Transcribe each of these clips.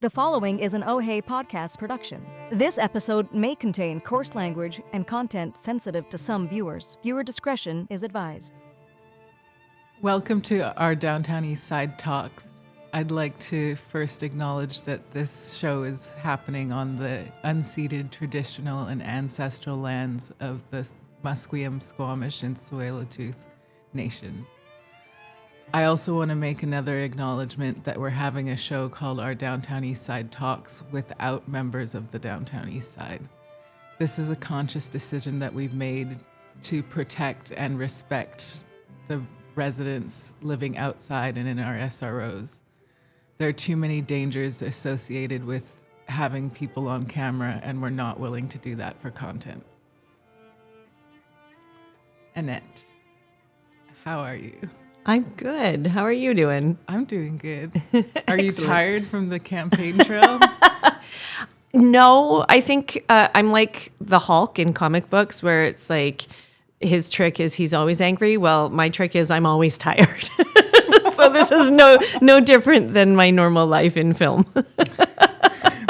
The following is an OHEI podcast production. This episode may contain coarse language and content sensitive to some viewers. Viewer discretion is advised. Welcome to our Downtown Eastside talks. I'd like to first acknowledge that this show is happening on the unceded traditional and ancestral lands of the Musqueam, Squamish, and Tsleil-Waututh nations. I also want to make another acknowledgement that we're having a show called our Downtown Eastside Talks without members of the Downtown Eastside. This is a conscious decision that we've made to protect and respect the residents living outside and in our SROs. There are too many dangers associated with having people on camera, and we're not willing to do that for content. Annette, how are you? I'm good. How are you doing? I'm doing good. Are you tired from the campaign trail? No, I think I'm like the Hulk in comic books where it's like his trick is he's always angry. Well, my trick is I'm always tired. So this is no different than my normal life in film.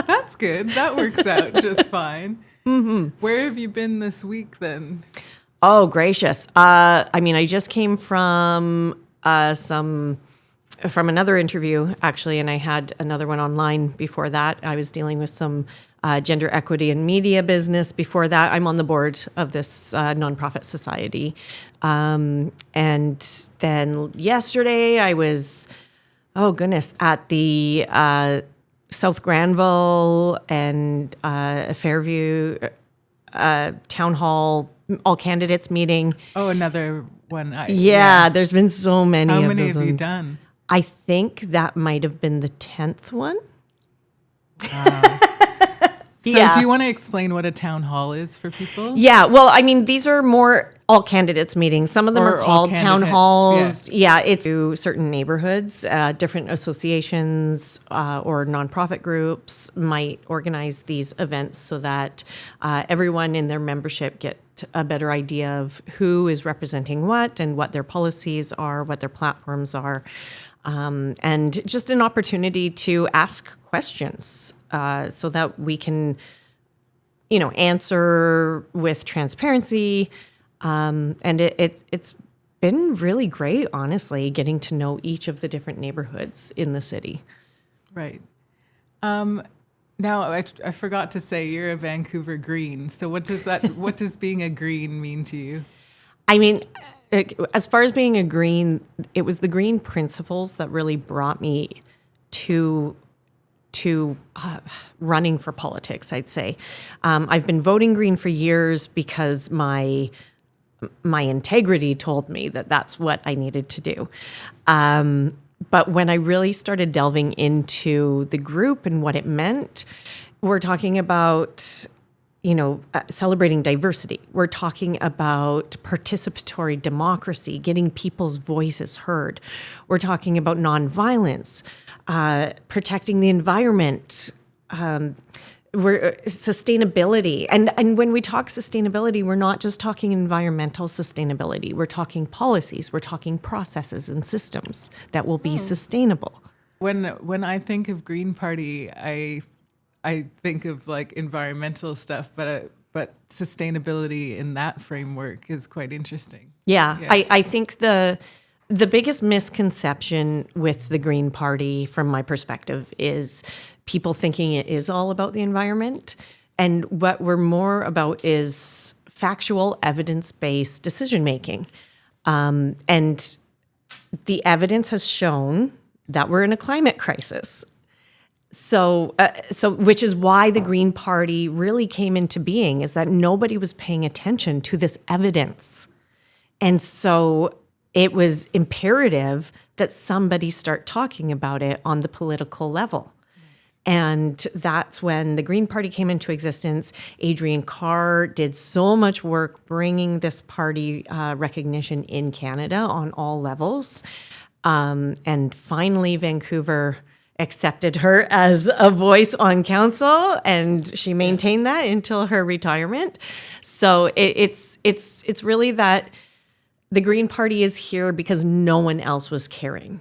That's good. That works out just fine. Mm-hmm. Where have you been this week then? Oh, gracious. I just came from another interview, actually, and I had another one online before that. I was dealing with some gender equity and media business before that. I'm on the board of this nonprofit society. And then yesterday I was, at the South Granville and Fairview town hall all candidates meeting. Oh, another one. There's been so many of those. How many have ones. you done? I think that might have been the 10th one. So do you want to explain what a town hall is for people? Yeah, well, these are more all candidates meetings. Some of them are called town halls. Yeah, it's to certain neighborhoods, different associations or nonprofit groups might organize these events so that everyone in their membership get a better idea of who is representing what and what their policies are, what their platforms are, and just an opportunity to ask questions so that we can, answer with transparency. And it's been really great, honestly, getting to know each of the different neighborhoods in the city. Right. Now, I forgot to say you're a Vancouver Green. So what does being a Green mean to you? As far as being a Green, it was the Green principles that really brought me to running for politics, I'd say. I've been voting Green for years because my integrity told me that that's what I needed to do. But when I really started delving into the group and what it meant, we're talking about, celebrating diversity. We're talking about participatory democracy, getting people's voices heard. We're talking about nonviolence, protecting the environment, sustainability. And when we talk sustainability, we're not just talking environmental sustainability. We're talking policies. We're talking processes and systems that will be sustainable. When I think of Green Party, I think of like environmental stuff, but sustainability in that framework is quite interesting. Yeah. I think the biggest misconception with the Green Party, from my perspective, is people thinking it is all about the environment. And what we're more about is factual, evidence-based decision-making. And the evidence has shown that we're in a climate crisis. So which is why the Green Party really came into being, is that nobody was paying attention to this evidence. And so it was imperative that somebody start talking about it on the political level. And that's when the Green Party came into existence. Adrian Carr did so much work bringing this party recognition in Canada on all levels. And finally, Vancouver accepted her as a voice on council, and she maintained that until her retirement. So it's really that the Green Party is here because no one else was caring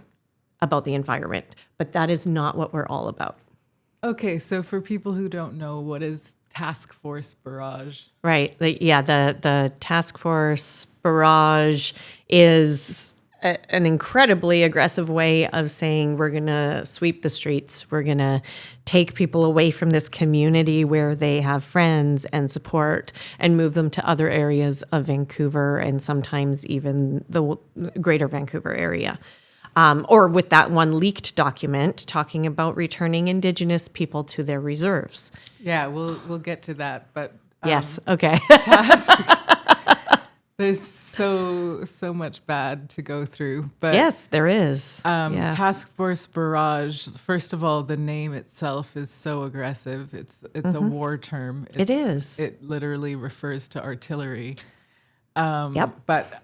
about the environment, but that is not what we're all about. Okay, so for people who don't know, what is Task Force Barrage? Right. The Task Force Barrage is an incredibly aggressive way of saying we're going to sweep the streets. We're going to take people away from this community where they have friends and support and move them to other areas of Vancouver and sometimes even the greater Vancouver area. Or with that one leaked document talking about returning Indigenous people to their reserves. Yeah, we'll get to that, but Yes. Okay. there's so much bad to go through. But Yes, there is. Task Force Barrage. First of all, the name itself is so aggressive. It's a war term. It is. It literally refers to artillery. Yep. But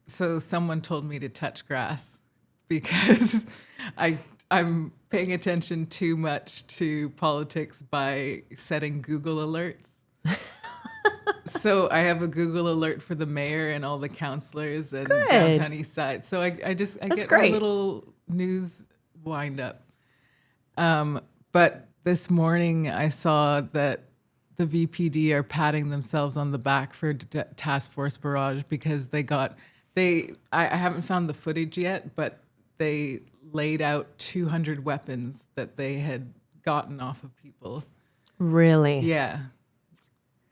so someone told me to touch grass because I'm paying attention too much to politics by setting Google alerts. So I have a Google alert for the mayor and all the councillors and Downtown Eastside. So I get great. a little news wind up. But this morning I saw that the VPD are patting themselves on the back for Task Force Barrage because I haven't found the footage yet, but they laid out 200 weapons that they had gotten off of people. Really? Yeah.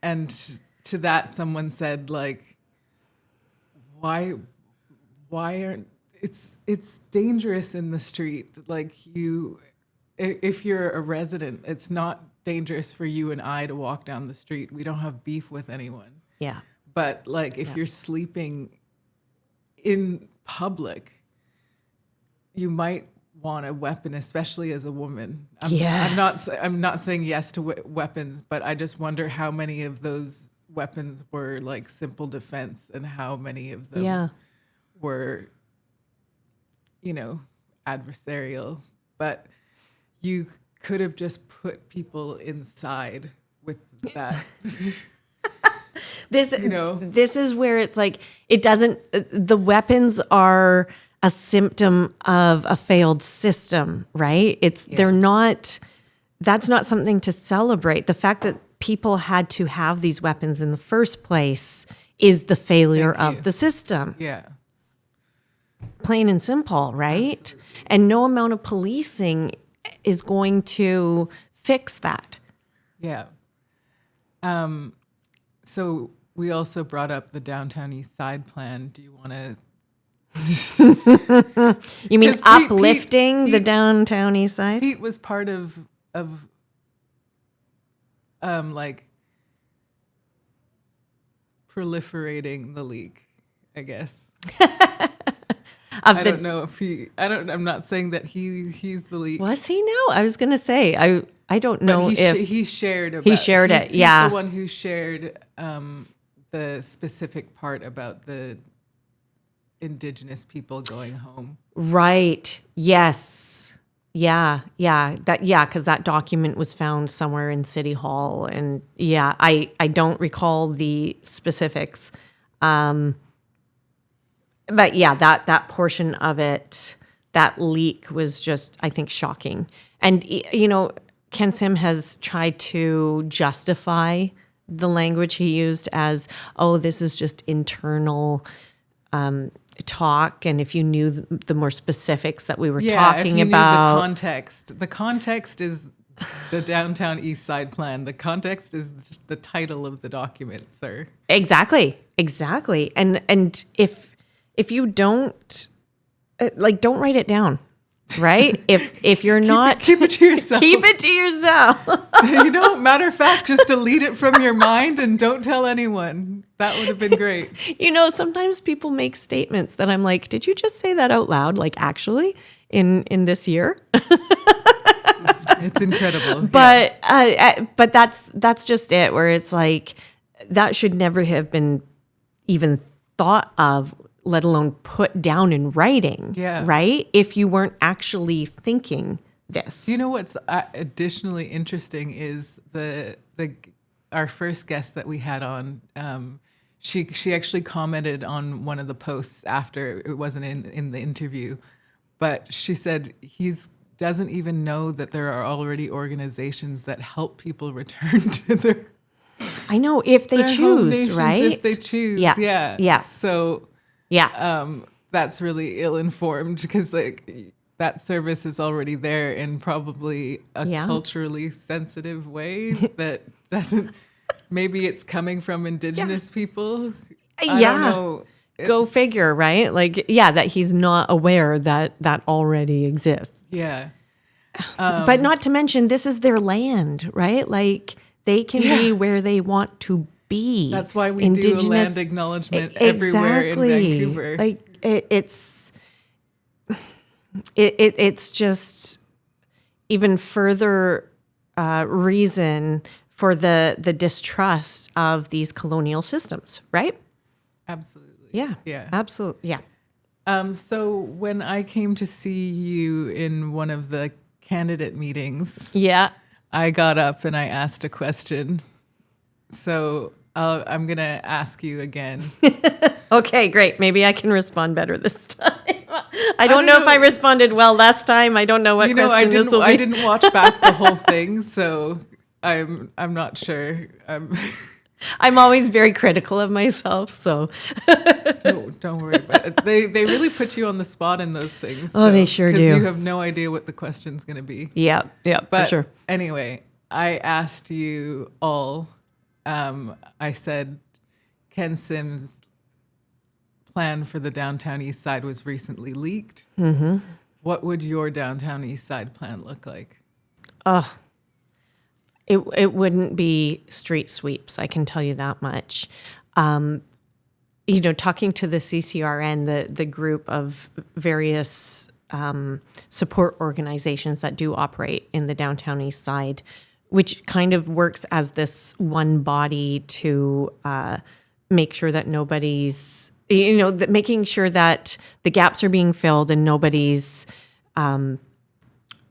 And to that, someone said, like, why aren't, it's dangerous in the street. Like if you're a resident, it's not dangerous for you and I to walk down the street. We don't have beef with anyone. Yeah. But like if you're sleeping in public, you might want a weapon, especially as a woman. I'm not saying yes to weapons, but I just wonder how many of those weapons were like simple defense and how many of them were, adversarial. But you could have just put people inside with that. This is where it's like the weapons are a symptom of a failed system, right? That's not something to celebrate. The fact that people had to have these weapons in the first place is the failure of the system. Yeah. Plain and simple, right? Absolutely. And no amount of policing is going to fix that. Yeah. So we also brought up the Downtown Eastside plan. Do you want to? You mean uplifting the Downtown Eastside? Pete was part of like proliferating the leak, I guess. I'm not saying that he's the leak. Was he? No, I was going to say, I don't know if he shared about, he shared it. He's the one who shared the specific part about the Indigenous people going home. Right. Yes. Yeah. Because that document was found somewhere in City Hall, and I don't recall the specifics. But that portion of it, that leak was just, I think, shocking. And Ken Sim has tried to justify the language he used as, oh, this is just internal talk, and if you knew the more specifics that we were talking about, the context is the Downtown Eastside plan. The context is the title of the document, sir. Exactly, and if you don't don't write it down, right? If you're not keep it to yourself. Keep it to yourself. Matter of fact, just delete it from your mind and don't tell anyone. That would have been great. Sometimes people make statements that I'm like, did you just say that out loud? Like, actually, in this year? It's incredible. But but that's just it, where it's like, that should never have been even thought of, let alone put down in writing, right? If you weren't actually thinking this. You know what's additionally interesting is our first guest that we had on, she actually commented on one of the posts after, it wasn't in the interview, but she said he's doesn't even know that there are already organizations that help people return to their I know, if they their home choose, nations right? if they choose. Yeah. Yeah. Yeah. So Yeah. that's really ill-informed, because like that service is already there in probably a Yeah. culturally sensitive way that doesn't, maybe it's coming from Indigenous people. I don't know. Go It's- figure, right? Like, that he's not aware that that already exists. Yeah. But not to mention, this is their land, right? Like, they can be where they want to be. That's why we do a land acknowledgement everywhere in Vancouver. Like, it's just even further reason for the distrust of these colonial systems, right? Absolutely. Yeah. Yeah. Absolutely. Yeah. So when I came to see you in one of the candidate meetings, Yeah. I got up and I asked a question. So I'm going to ask you again. Okay, great. Maybe I can respond better this time. I don't know if I responded well last time. I don't know what question this will be. I didn't watch back the whole thing, so I'm not sure. I'm always very critical of myself, so. Don't worry about it. They really put you on the spot in those things. Oh, they sure do. Because you have no idea what the question's going to be. Yeah, But for sure. anyway, I asked you all, I said, Ken Sims' plan for the Downtown Eastside was recently leaked. Mm-hmm. What would your Downtown Eastside plan look like? It wouldn't be street sweeps, I can tell you that much. Talking to the CCRN, the group of various support organizations that do operate in the Downtown Eastside, which kind of works as this one body to make sure that nobody's, making sure that the gaps are being filled and nobody's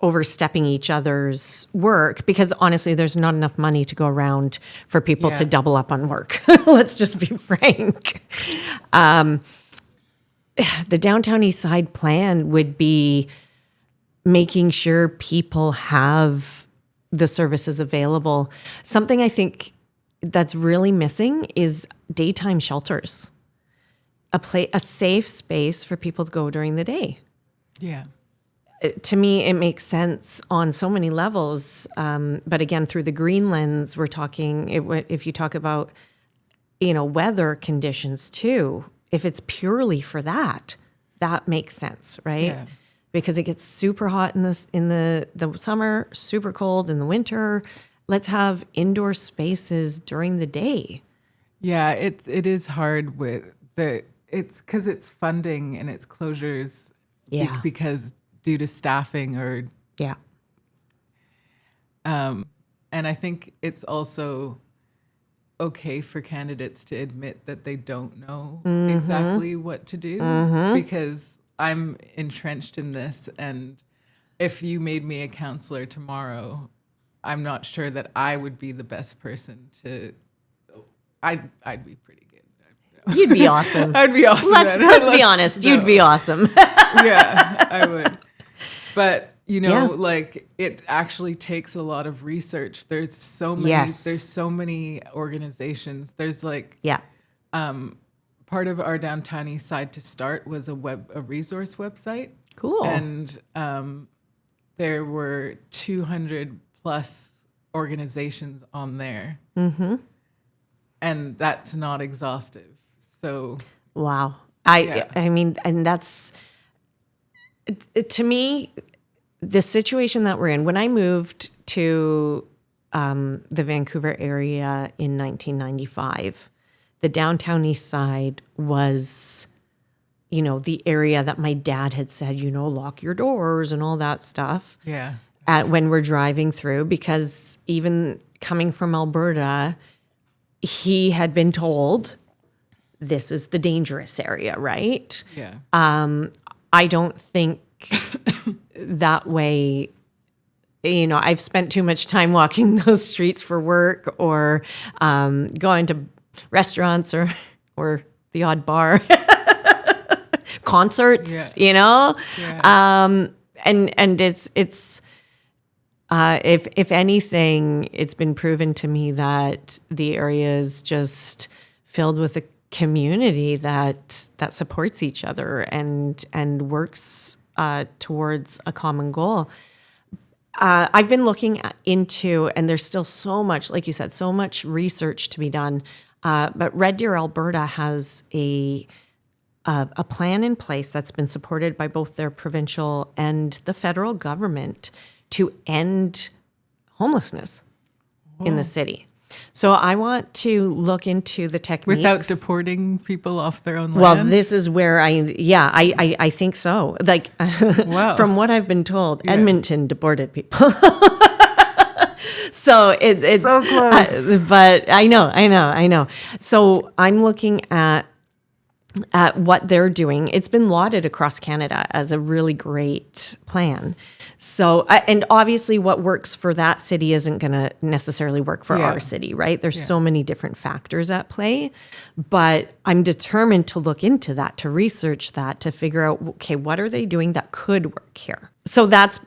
overstepping each other's work, because honestly, there's not enough money to go around for people to double up on work. Let's just be frank. The Downtown Eastside plan would be making sure people have the services available. Something I think that's really missing is daytime shelters, a safe space for people to go during the day. Yeah. To me, it makes sense on so many levels. But again, through the green lens, we're talking, if you talk about, weather conditions too, if it's purely for that, that makes sense, right? Yeah. Because it gets super hot in the summer, super cold in the winter. Let's have indoor spaces during the day. Yeah, it is hard with it's because it's funding and it's closures. Yeah. Because due to staffing or Yeah. and I think it's also okay for candidates to admit that they don't know exactly what to do, because I'm entrenched in this, and if you made me a counselor tomorrow, I'm not sure that I would be the best person to. I'd be pretty good. You'd be awesome. I'd be awesome. Let's be honest. You'd be awesome. Yeah, I would. But Yeah. like, it actually takes a lot of research. There's so many. Yes. There's so many organizations. There's like Yeah. part of our Downtown Eastside to start was a resource website. Cool. And there were 200 plus organizations on there. Mm-hmm. And that's not exhaustive. So Wow. Yeah. I mean, and that's, to me, the situation that we're in, when I moved to the Vancouver area in 1995, the Downtown Eastside was, the area that my dad had said, lock your doors and all that stuff. yeah. When we're driving through, because even coming from Alberta, he had been told this is the dangerous area, right? Yeah. I don't think that way. I've spent too much time walking those streets for work or going to restaurants or the odd bar, concerts, Yeah. Yeah. and it's if anything, it's been proven to me that the area is just filled with a community that supports each other and works towards a common goal. I've been looking into, and there's still so much, like you said, so much research to be done. But Red Deer, Alberta has a plan in place that's been supported by both their provincial and the federal government to end homelessness in the city. So I want to look into the techniques. Without deporting people off their own land? Well, this is where I think so. Like, Wow. From what I've been told, Edmonton deported people. So it's So close. but I know. So I'm looking at what they're doing. It's been lauded across Canada as a really great plan. So, and obviously what works for that city isn't going to necessarily work for our city, right? There's so many different factors at play, but I'm determined to look into that, to research that, to figure out, okay, what are they doing that could work here? So that's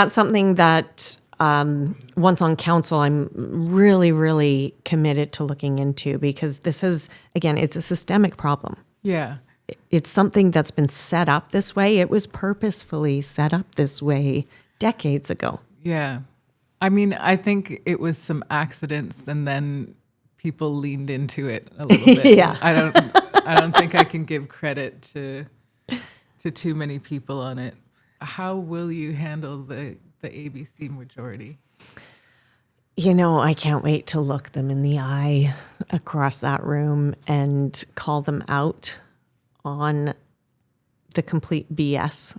something that once on council, I'm really, really committed to looking into, because this is, again, it's a systemic problem. Yeah. It's something that's been set up this way. It was purposefully set up this way decades ago. Yeah. I mean, I think it was some accidents and then people leaned into it a little bit. Yeah. I don't think I can give credit to too many people on it. How will you handle the ABC majority? You know, I can't wait to look them in the eye across that room and call them out on the complete BS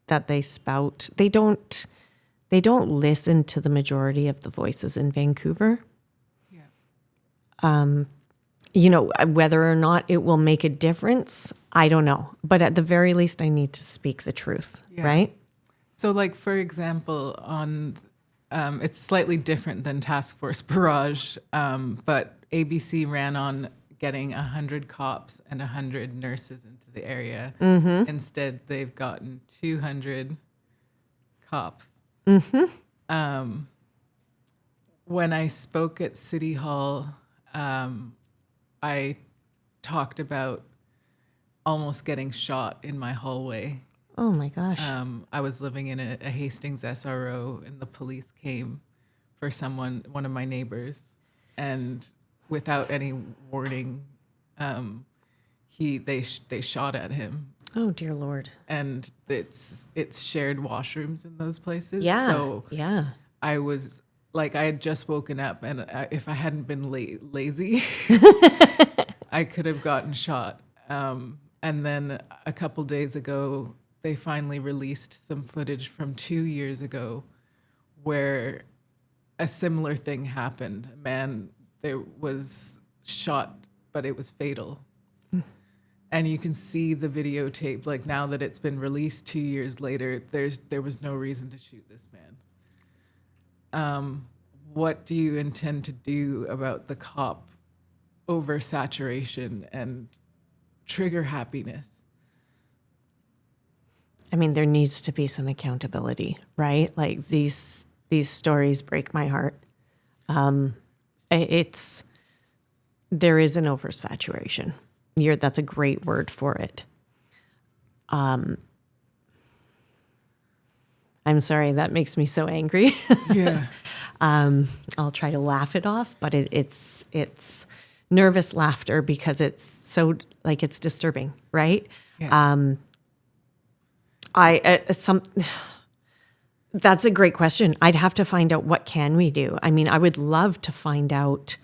that they spout. They don't listen to the majority of the voices in Vancouver. Yeah. You know, whether or not it will make a difference, I don't know. But at the very least, I need to speak the truth, right? So, like, for example, on it's slightly different than Task Force Barrage, but ABC ran on getting 100 cops and 100 nurses into the area. Mm-hmm. Instead, they've gotten 200 cops. Mm-hmm. When I spoke at City Hall, I talked about almost getting shot in my hallway. Oh my gosh. I was living in a Hastings SRO, and the police came for one of my neighbors, and without any warning, they shot at him. Oh dear Lord. And it's shared washrooms in those places. Yeah. So yeah. I was like, I had just woken up, and if I hadn't been lazy, I could have gotten shot. And then a couple days ago, they finally released some footage from 2 years ago where a similar thing happened. A man there was shot, but it was fatal. And you can see the videotape, like, now that it's been released 2 years later, there was no reason to shoot this man. What do you intend to do about the cop oversaturation and trigger happiness? I mean, there needs to be some accountability, right? Like, these stories break my heart. There is an oversaturation. That's a great word for it. I'm sorry, that makes me so angry. Yeah. I'll try to laugh it off, but it's nervous laughter because it's so, like, it's disturbing, right? Yeah. That's a great question. I'd have to find out, what can we do? I mean, I would love to find out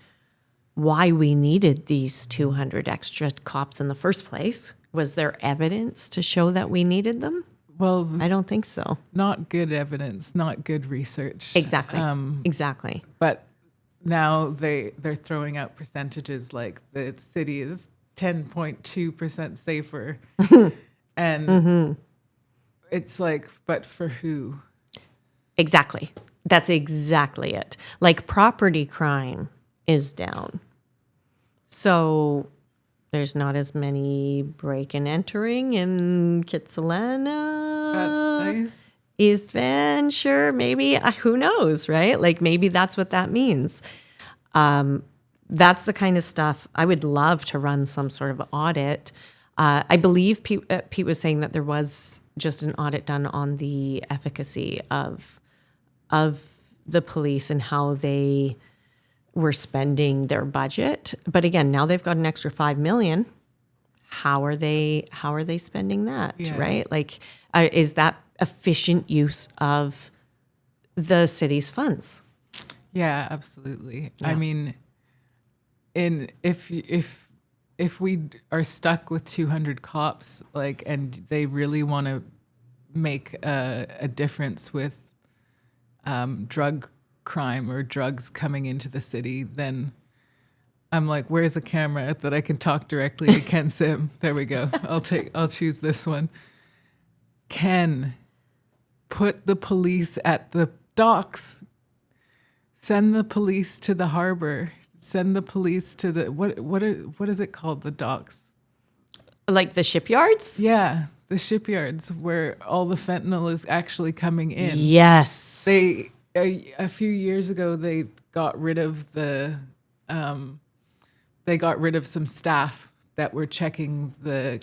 why we needed these 200 extra cops in the first place. Was there evidence to show that we needed them? Well, I don't think so. not good evidence, not good research. Exactly. Exactly. But now they're throwing out percentages like the city is 10.2% safer. And it's like, but for who? Exactly. That's exactly it. Like, property crime is down. So there's not as many break and entering in Kitsilano. That's nice. East Van, sure, maybe, who knows, right? Like maybe that's what that means. That's the kind of stuff I would love to run some sort of audit. I believe Pete was saying that there was just an audit done on the efficacy of the police and how they were spending their budget. But again, now they've got an extra $5 million. How are they spending that, right? Like, is that efficient use of the city's funds? Yeah, absolutely. Yeah. I mean, if we are stuck with 200 cops, like, and they really want to make a difference with drug crime or drugs coming into the city, then I'm like, where's a camera that I can talk directly to Ken Sim? There we go. I'll choose this one. Ken, put the police at the docks. Send the police to the harbor. Send the police to the what is it called? The docks. Like the shipyards? Yeah, the shipyards where all the fentanyl is actually coming in. Yes. They a few years ago they got rid of some staff that were checking the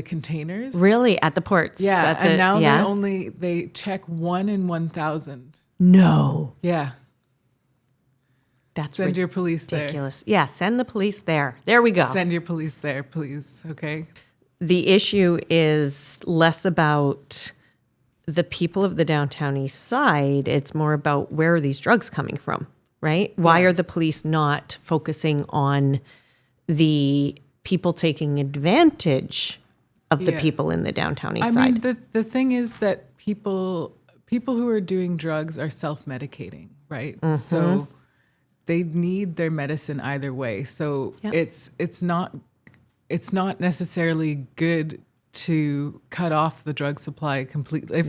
containers. Really, at the ports? Yeah, and now they check 1 in 1,000. No. Yeah. That's Send your police ridiculous. Yeah, send the police there. There we go. Send your police there, please. Okay. The issue is less about the people of the Downtown Eastside. It's more about where are these drugs coming from, right? Why are the police not focusing on the people taking advantage of the people in the Downtown Eastside? I mean, the thing is that people who are doing drugs are self-medicating, right? Mm-hmm. So they need their medicine either way. So it's not necessarily good to cut off the drug supply completely.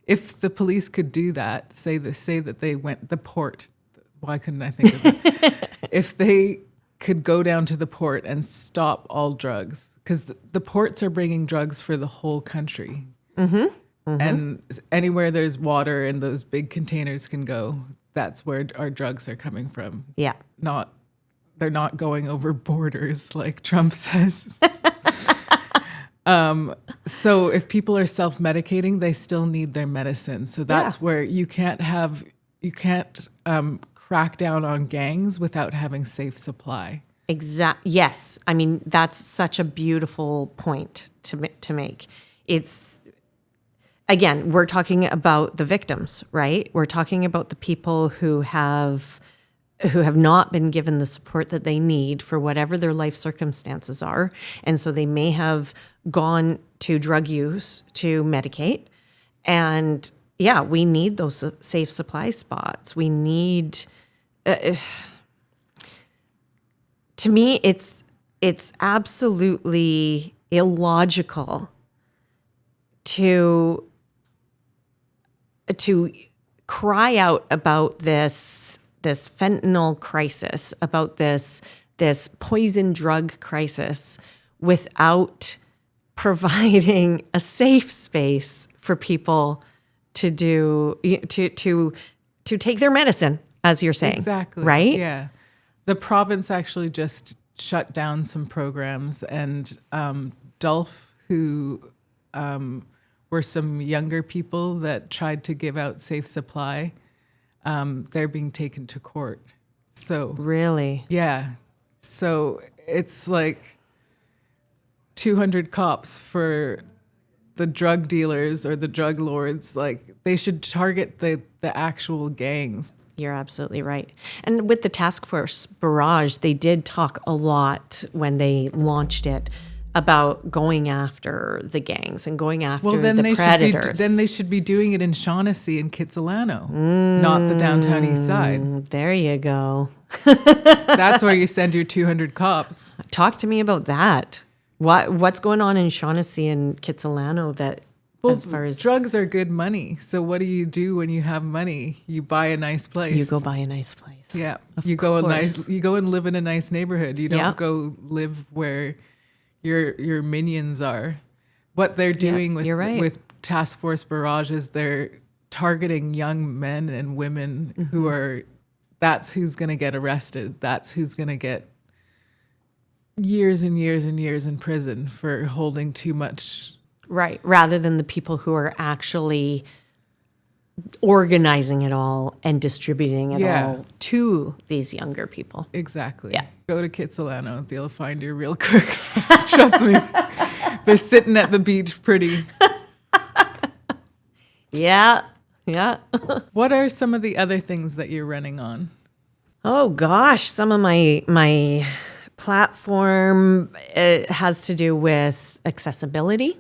If the police could do that, say that they went the port. Why couldn't I think of it? If they could go down to the port and stop all drugs, because the ports are bringing drugs for the whole country. Mm-hmm. Mm-hmm. And anywhere there's water and those big containers can go, that's where our drugs are coming from. Yeah. They're not going over borders like Trump says. So if people are self-medicating, they still need their medicine. So that's where you can't crack down on gangs without having safe supply. Yes. I mean, that's such a beautiful point to make. It's, again, we're talking about the victims, right? We're talking about the people who have not been given the support that they need for whatever their life circumstances are. And so they may have gone to drug use to medicate. And yeah, we need those safe supply spots. We need, to me, it's absolutely illogical to cry out about this fentanyl crisis, about this poison drug crisis, without providing a safe space for people to take their medicine, as you're saying. Exactly. Right? Yeah. The province actually just shut down some programs, and Dulf, who were some younger people that tried to give out safe supply, they're being taken to court. So really, yeah. So it's like 200 cops for the drug dealers or the drug lords. Like, they should target the actual gangs. You're absolutely right. And with the Task Force Barrage, they did talk a lot when they launched it about going after the gangs and going after the predators. Then they should be doing it in Shaughnessy and Kitsilano, not the Downtown Eastside. There you go. That's where you send your 200 cops. Talk to me about that. What's going on in Shaughnessy and Kitsilano that, as far as drugs are good money. So what do you do when you have money? You buy a nice place. You go buy a nice place. Yeah. You go and live in a nice neighborhood. You don't go live where your minions are. What they're doing with Task Force Barrage is they're targeting young men and women who are, that's who's going to get arrested. That's who's going to get years and years and years in prison for holding too much. Right. Rather than the people who are actually organizing it all and distributing it all to these younger people. Exactly. Yeah. Go to Kitsilano. They'll find your real crooks. Trust me. They're sitting at the beach pretty. Yeah. Yeah. What are some of the other things that you're running on? Oh gosh, some of my platform has to do with accessibility.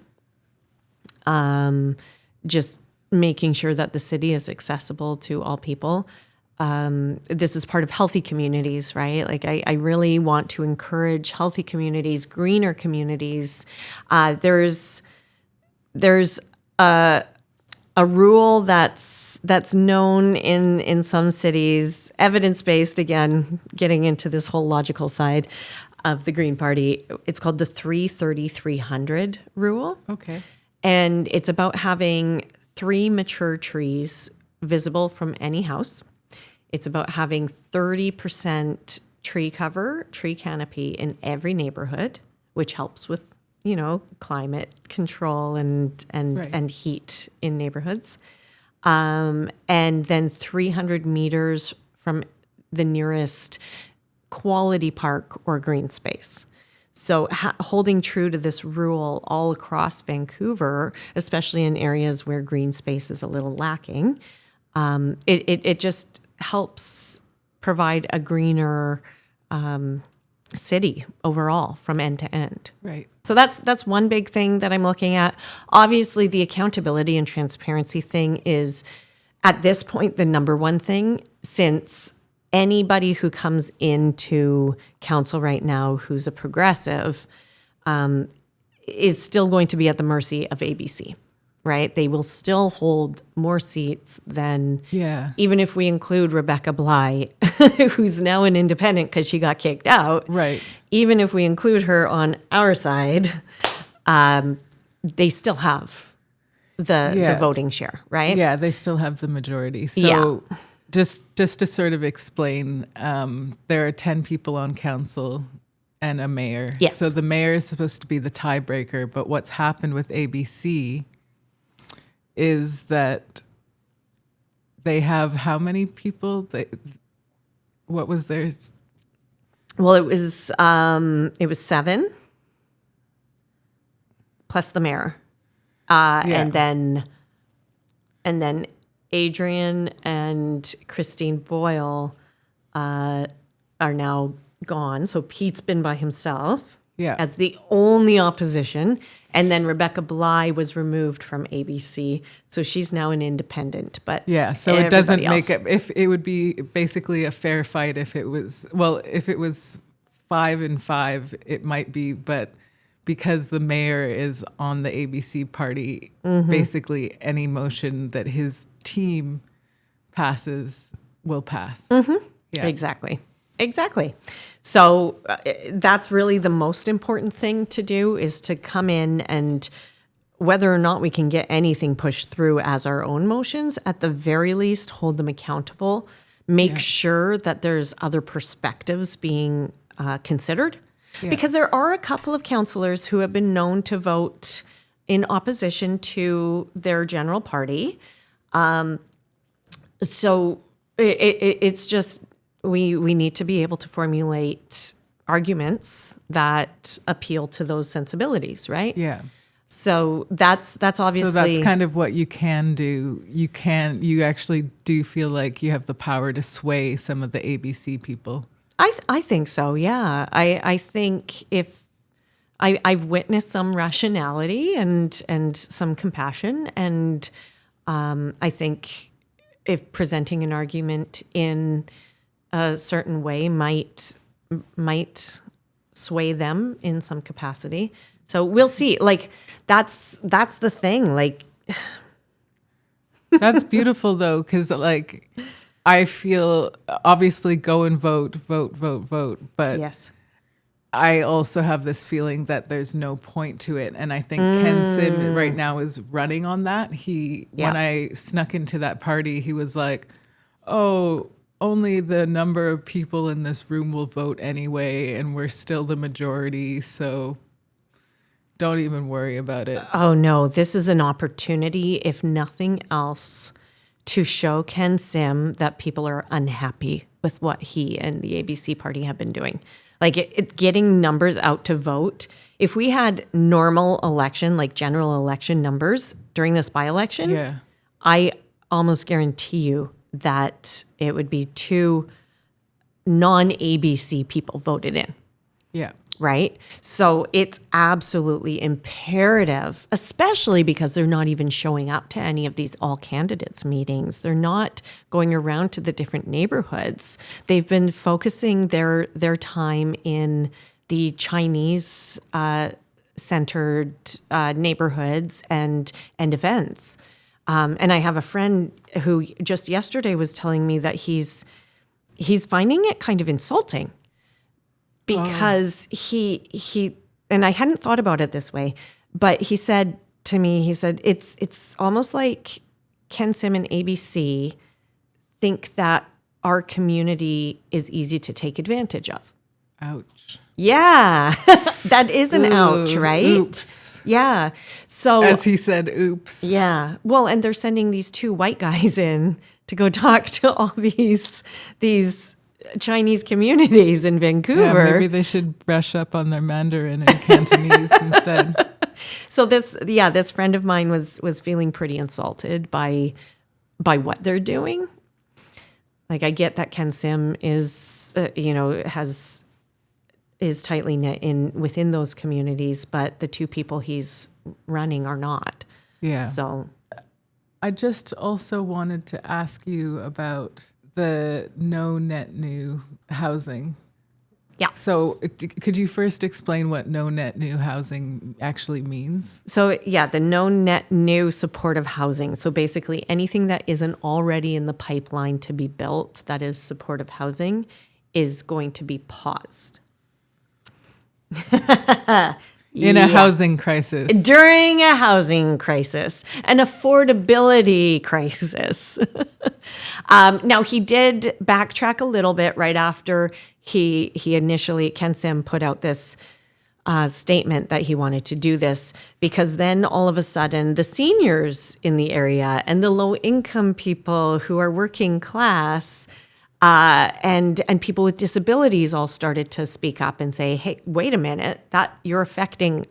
Just making sure that the city is accessible to all people. This is part of healthy communities, right? Like I really want to encourage healthy communities, greener communities. There's a rule that's known in some cities, evidence-based, again, getting into this whole logical side of the Green Party. It's called the 330-300 rule. Okay. And it's about having 3 mature trees visible from any house. It's about having 30% tree cover, tree canopy in every neighborhood, which helps with, climate control and heat in neighborhoods. And then 300 meters from the nearest quality park or green space. So holding true to this rule all across Vancouver, especially in areas where green space is a little lacking, it just helps provide a greener city overall from end to end. Right. So that's one big thing that I'm looking at. Obviously, the accountability and transparency thing is, at this point, the number one thing, since anybody who comes into council right now who's a progressive is still going to be at the mercy of ABC, right? They will still hold more seats than, even if we include Rebecca Bly, who's now an independent because she got kicked out. Right. Even if we include her on our side, they still have the voting share, right? Yeah, they still have the majority. So just to sort of explain, there are 10 people on council and a mayor. Yes. So the mayor is supposed to be the tiebreaker, but what's happened with ABC is that they have how many people? What was theirs? Well, it was 7 plus the mayor, and then Adrian and Christine Boyle are now gone. So Pete's been by himself as the only opposition. And then Rebecca Bly was removed from ABC. So she's now an independent. But so it doesn't make it, if it would be basically a fair fight if it was 5 and 5, it might be, but because the mayor is on the ABC party, basically any motion that his team passes will pass. Yeah. Exactly. So that's really the most important thing to do, is to come in, and whether or not we can get anything pushed through as our own motions, at the very least, hold them accountable, make sure that there's other perspectives being considered. Yeah. Because there are a couple of councillors who have been known to vote in opposition to their general party. So it's just, we need to be able to formulate arguments that appeal to those sensibilities, right? Yeah. So that's obviously... So that's kind of what you can do. You actually do feel like you have the power to sway some of the ABC people. I think so, yeah. I think if... I've witnessed some rationality and some compassion, and I think if presenting an argument in a certain way might sway them in some capacity. So we'll see. Like that's the thing. Like that's beautiful though, because like I feel obviously go and vote, but yes, I also have this feeling that there's no point to it. And I think Ken Sim right now is running on that. When I snuck into that party, he was like, oh, only the number of people in this room will vote anyway, and we're still the majority, so don't even worry about it. Oh no, this is an opportunity, if nothing else, to show Ken Sim that people are unhappy with what he and the ABC party have been doing. Like getting numbers out to vote. If we had normal election, like general election numbers during this by-election, I almost guarantee you that it would be 2 non-ABC people voted in. Yeah. Right? So it's absolutely imperative, especially because they're not even showing up to any of these all candidates meetings. They're not going around to the different neighborhoods. They've been focusing their time in the Chinese centered neighborhoods and events. And I have a friend who just yesterday was telling me that he's finding it kind of insulting. Because he and I hadn't thought about it this way, but he said to me, it's almost like Ken Sim and ABC think that our community is easy to take advantage of. Ouch. Yeah, that is an ouch, right? Oops. Yeah. So as he said, oops. Yeah. Well, and they're sending these 2 white guys in to go talk to all these Chinese communities in Vancouver. Yeah, maybe they should brush up on their Mandarin and Cantonese instead. So this friend of mine was feeling pretty insulted by what they're doing. Like, I get that Ken Sim is is tightly knit within those communities, but the 2 people he's running are not. Yeah. So I just also wanted to ask you about the no net new housing. Yeah. So could you first explain what no net new housing actually means? So the no net new supportive housing. So basically anything that isn't already in the pipeline to be built that is supportive housing is going to be paused. In a housing crisis. During a housing crisis, an affordability crisis. Now, he did backtrack a little bit right after he initially, Ken Sim put out this statement that he wanted to do this, because then all of a sudden the seniors in the area and the low income people who are working class and people with disabilities all started to speak up and say, hey, wait a minute, that you're affecting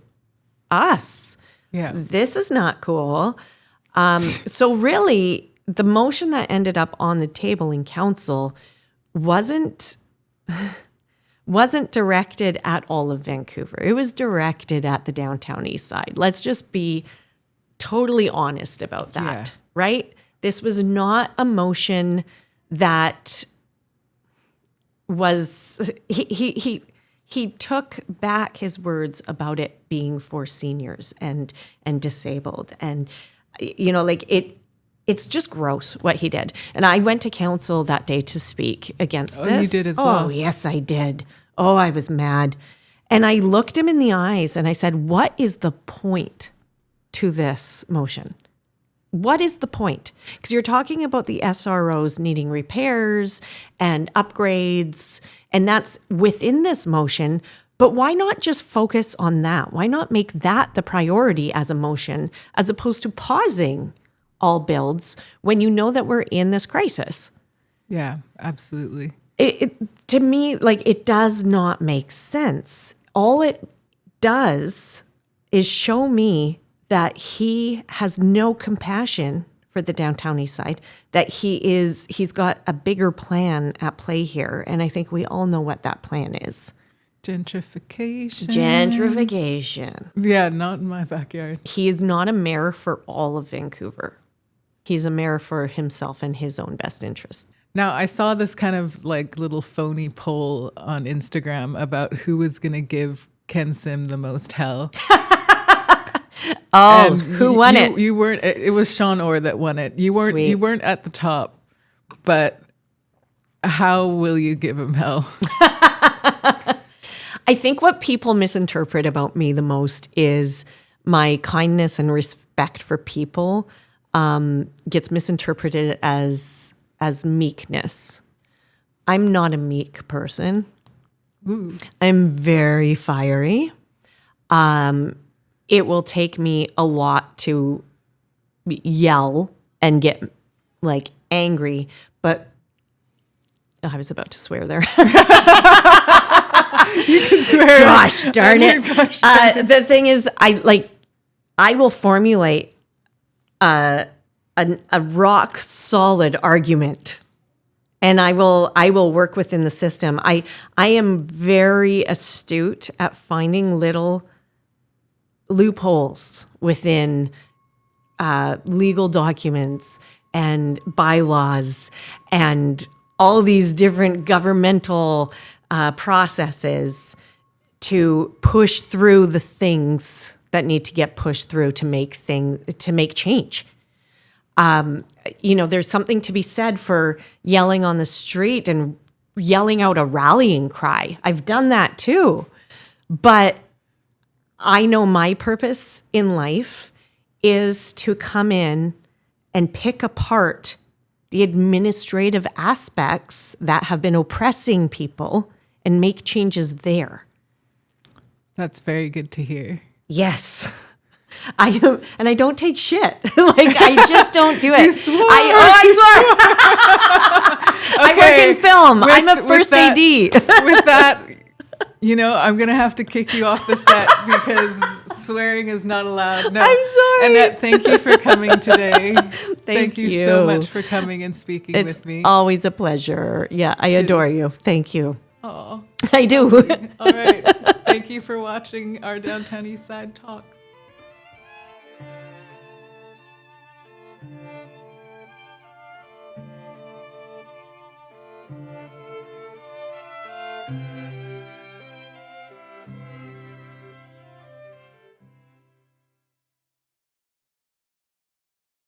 us. Yeah. This is not cool. So really, the motion that ended up on the table in council wasn't directed at all of Vancouver. It was directed at the Downtown Eastside. Let's just be totally honest about that, right? This was not a motion that was he took back his words about it being for seniors and disabled, and it's just gross what he did. And I went to council that day to speak against this. Oh, you did as well? Oh, yes, I did. Oh, I was mad. And I looked him in the eyes and I said, what is the point to this motion? What is the point? Because you're talking about the SROs needing repairs and upgrades, and that's within this motion. But why not just focus on that? Why not make that the priority as a motion, as opposed to pausing all builds when you know that we're in this crisis? Yeah, absolutely. To me, it does not make sense. All it does is show me that he has no compassion for the Downtown Eastside, that he's got a bigger plan at play here. And I think we all know what that plan is. Gentrification. Yeah, not in my backyard. He is not a mayor for all of Vancouver. He's a mayor for himself and his own best interest. Now, I saw this kind of little phony poll on Instagram about who was going to give Ken Sim the most hell. Oh, and who won it? You weren't. It was Sean Orr that won it. You weren't. Sweet. You weren't at the top. But how will you give him hell? I think what people misinterpret about me the most is my kindness and respect for people gets misinterpreted as meekness. I'm not a meek person. Ooh. I'm very fiery. It will take me a lot to yell and get like angry, but I was about to swear there. You can swear. Gosh darn it. The thing is, I will formulate a rock solid argument, and I will work within the system. I am very astute at finding little loopholes within legal documents and bylaws and all these different governmental processes to push through the things that need to get pushed through to make change. There's something to be said for yelling on the street and yelling out a rallying cry. I've done that too. But I know my purpose in life is to come in and pick apart the administrative aspects that have been oppressing people and make changes there. That's very good to hear. Yes. I am, and I don't take shit. I just don't do it. You swore. I swear. Okay. I work in film. I'm a first AD. With that, I'm going to have to kick you off the set because swearing is not allowed. No. I'm sorry. Annette, thank you for coming today. Thank you so much for coming and speaking with me. It's always a pleasure. Yeah, I adore you. Thank you. Oh, I do. All right. Thank you for watching our Downtown Eastside Talks.